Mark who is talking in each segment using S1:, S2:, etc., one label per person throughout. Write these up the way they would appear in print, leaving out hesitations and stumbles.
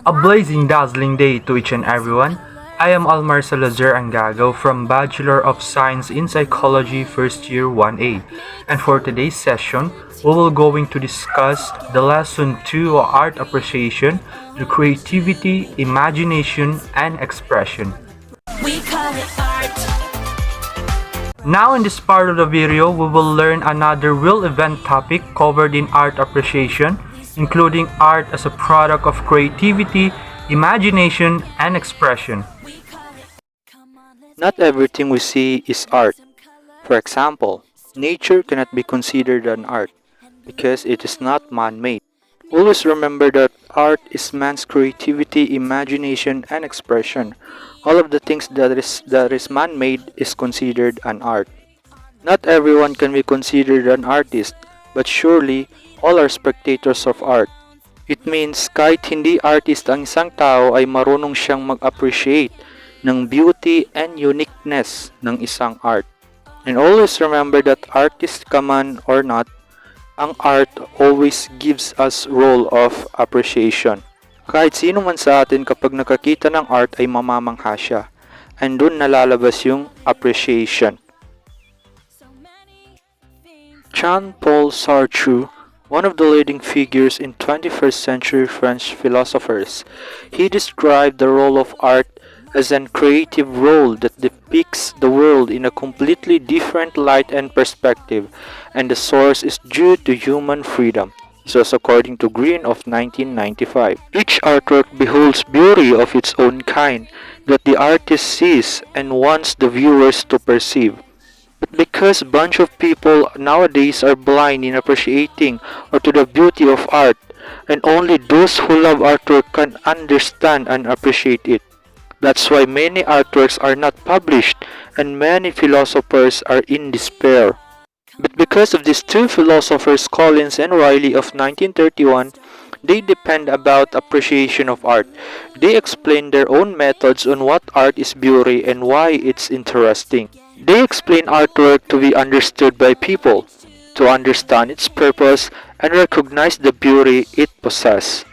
S1: A blazing dazzling day to each and everyone. I am Almar Salazar Angago from Bachelor of Science in Psychology First Year 1A, and for today's session, we will going to discuss the lesson 2 of art appreciation, the creativity, imagination, and expression. We call it art. Now in this part of the video, we will learn another real event topic covered in art appreciation, including art as a product of creativity, imagination, and expression. Not everything we see is art. For example, nature cannot be considered an art because it is not man-made. Always remember that art is man's creativity, imagination, and expression. All of the things that is man-made is considered an art. Not everyone can be considered an artist, but surely all are spectators of art. It means kahit hindi artist ang isang tao ay marunong siyang mag-appreciate ng beauty and uniqueness ng isang art. And always remember that artist ka man or not, ang art always gives us role of appreciation. Kahit sino man sa atin kapag nakakita ng art ay mamamangha siya. And dun nalalabas yung appreciation. Jean-Paul Sartre, one of the leading figures in 21st century French philosophers, he described the role of art as an creative role that depicts the world in a completely different light and perspective, and the source is due to human freedom. This was according to Green of 1995. Each artwork beholds beauty of its own kind that the artist sees and wants the viewers to perceive. But because a bunch of people nowadays are blind in appreciating or to the beauty of art, and only those who love artwork can understand and appreciate it. That's why many artworks are not published and many philosophers are in despair. But because of these two philosophers, Collins and Riley of 1931, they depend about appreciation of art. They explain their own methods on what art is beauty and why it's interesting. They explain artwork to be understood by people, to understand its purpose and recognize the beauty it possesses.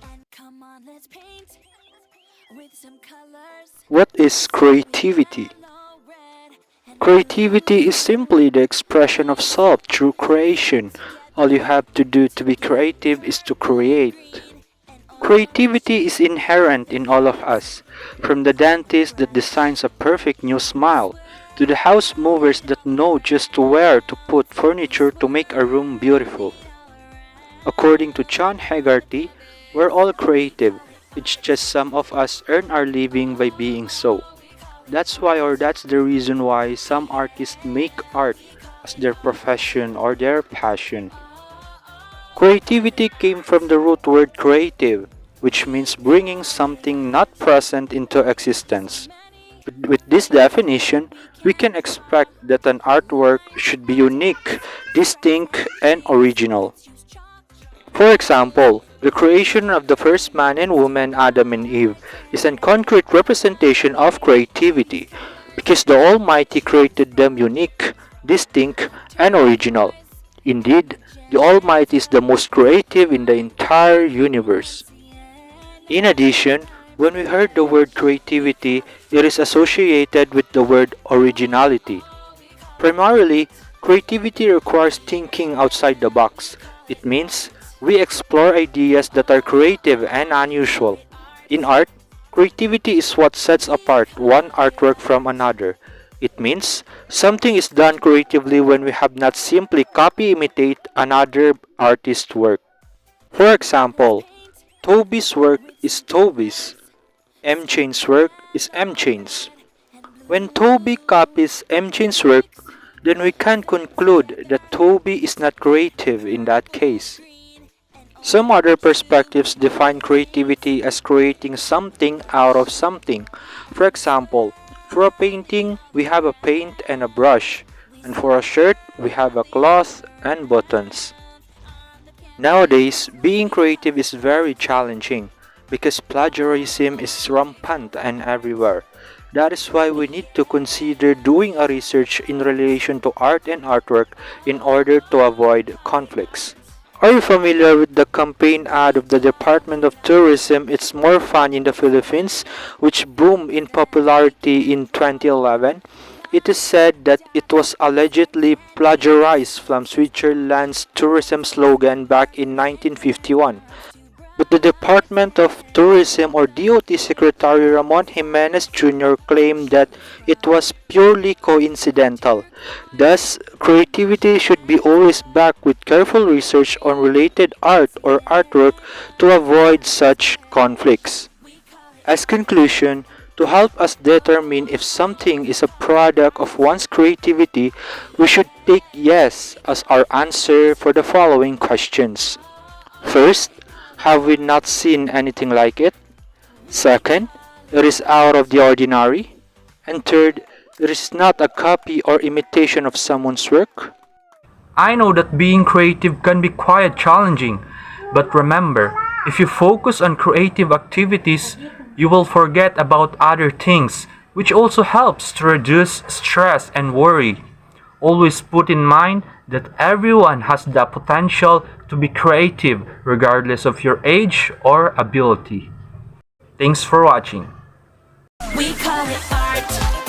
S1: What is creativity? Creativity is simply the expression of self through creation. All you have to do to be creative is to create. Creativity is inherent in all of us, from the dentist that designs a perfect new smile, to the house movers that know just where to put furniture to make a room beautiful. According to John Hegarty, we're all creative. It's just some of us earn our living by being so. That's the reason why some artists make art as their profession or their passion. Creativity came from the root word creative, which means bringing something not present into existence. With this definition, we can expect that an artwork should be unique, distinct, and original. For example, the creation of the first man and woman, Adam and Eve, is a concrete representation of creativity because the Almighty created them unique, distinct, and original. Indeed, the Almighty is the most creative in the entire universe. In addition, when we heard the word creativity, it is associated with the word originality. Primarily, creativity requires thinking outside the box. It means we explore ideas that are creative and unusual. In art, creativity is what sets apart one artwork from another. It means something is done creatively when we have not simply copy-imitate another artist's work. For example, Toby's work is Toby's. M. Chain's work is M. Chain's. When Toby copies M. Chain's work, then we can conclude that Toby is not creative in that case. Some other perspectives define creativity as creating something out of something. For example, for a painting, we have a paint and a brush, and for a shirt, we have a cloth and buttons. Nowadays, being creative is very challenging because plagiarism is rampant and everywhere. That is why we need to consider doing a research in relation to art and artwork in order to avoid conflicts. Are you familiar with the campaign ad of the Department of Tourism It's More Fun in the Philippines, which boomed in popularity in 2011? It is said that it was allegedly plagiarized from Switzerland's tourism slogan back in 1951. But the Department of Tourism or DOT Secretary Ramon Jimenez Jr. claimed that it was purely coincidental. Thus, creativity should be always backed with careful research on related art or artwork to avoid such conflicts. As conclusion, to help us determine if something is a product of one's creativity, we should take yes as our answer for the following questions. First, have we not seen anything like it? Second, it is out of the ordinary. And third, it is not a copy or imitation of someone's work.
S2: I know that being creative can be quite challenging, but remember, if you focus on creative activities, you will forget about other things, which also helps to reduce stress and worry. Always put in mind that everyone has the potential to be creative regardless of your age or ability. Thanks for watching.
S3: We call it art.